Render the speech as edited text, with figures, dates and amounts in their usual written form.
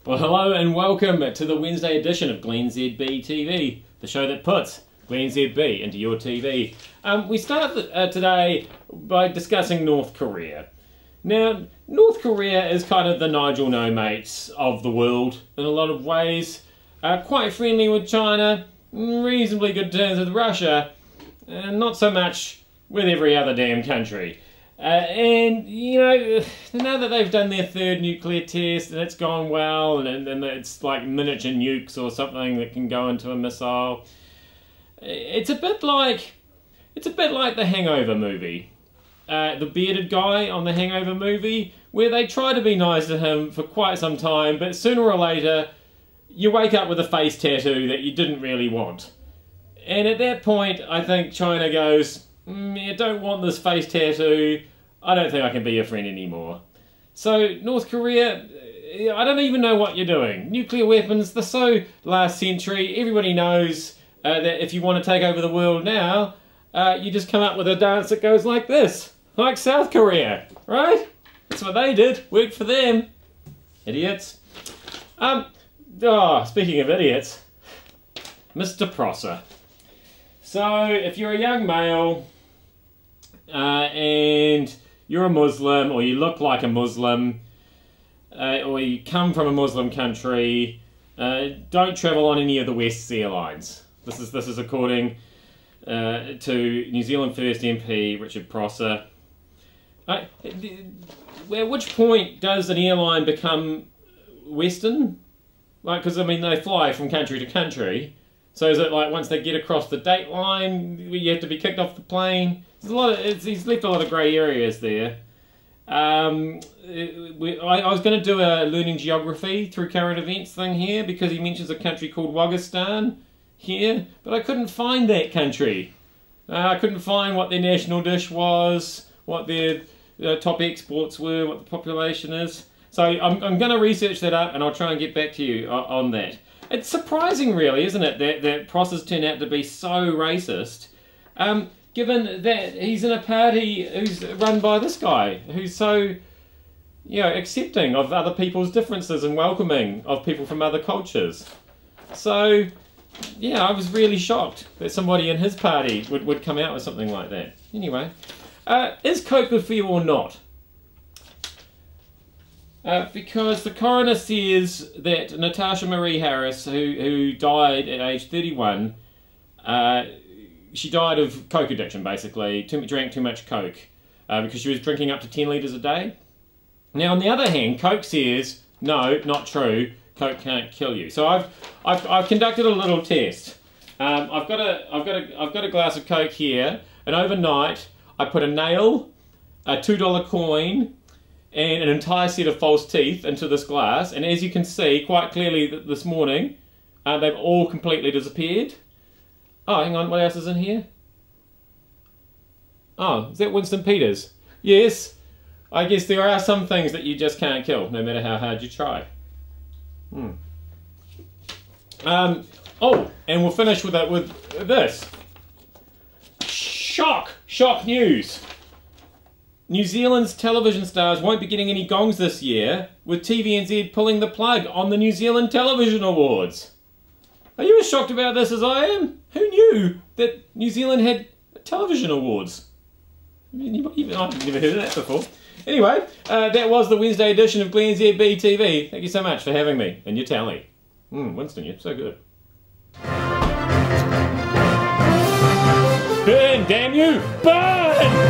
Well, hello and welcome to the Wednesday edition of glennzb TV, the show that puts glennzb into your TV. We start today by discussing North Korea. Now, North Korea is kind of the Nigel No-Mates of the world in a lot of ways. Quite friendly with China, reasonably good terms with Russia, and not so much with every other damn country. And, you know, now that they've done their third nuclear test and it's gone well, and it's like miniature nukes or something that can go into a missile, it's a bit like the Hangover movie. The bearded guy on the Hangover movie, where they try to be nice to him for quite some time, but sooner or later, you wake up with a face tattoo that you didn't really want. And at that point, I think China goes, I don't want this face tattoo, I don't think I can be your friend anymore. So, North Korea, I don't even know what you're doing. Nuclear weapons, they're so last century, everybody knows that if you want to take over the world now, you just come up with a dance that goes like this. Like South Korea, right? That's what they did, worked for them. Idiots. Speaking of idiots, Mr. Prosser. So, if you're a young male, and you're a Muslim, or you look like a Muslim, or you come from a Muslim country, don't travel on any of the West's airlines. This is according to New Zealand First MP Richard Prosser. At which point does an airline become Western? Like, because I mean they fly from country to country. So is it like once they get across the date line, you have to be kicked off the plane? There's he's left a lot of grey areas there. I was going to do a learning geography through current events thing here because he mentions a country called Wagistan here, but I couldn't find that country. I couldn't find what their national dish was, what their top exports were, what the population is. So I'm going to research that up and I'll try and get back to you on that. It's surprising, really, isn't it, that Prosser's turned out to be so racist, given that he's in a party who's run by this guy, who's so, you know, accepting of other people's differences and welcoming of people from other cultures. So, yeah, I was really shocked that somebody in his party would come out with something like that. Anyway, is Coke good for you or not? Because the coroner says that Natasha Marie Harris, who died at age 31, she died of Coke addiction, basically. Drank too much Coke because she was drinking up to 10 litres a day. Now, on the other hand, Coke says, no, not true, Coke can't kill you. So I've conducted a little test. I've got a glass of Coke here, and overnight I put a nail, a $2 coin, and an entire set of false teeth into this glass, and as you can see quite clearly this morning, they've all completely disappeared. Oh, hang on, what else is in here? Oh, is that Winston Peters? Yes, I guess there are some things that you just can't kill, no matter how hard you try. Oh, and we'll finish with this. Shock news. New Zealand's television stars won't be getting any gongs this year, with TVNZ pulling the plug on the New Zealand Television Awards. Are you as shocked about this as I am? Who knew that New Zealand had television awards? I've never heard of that before. Anyway, that was the Wednesday edition of glennzb TV. Thank you so much for having me and your tally. Winston, you're so good. Burn, damn you! Burn!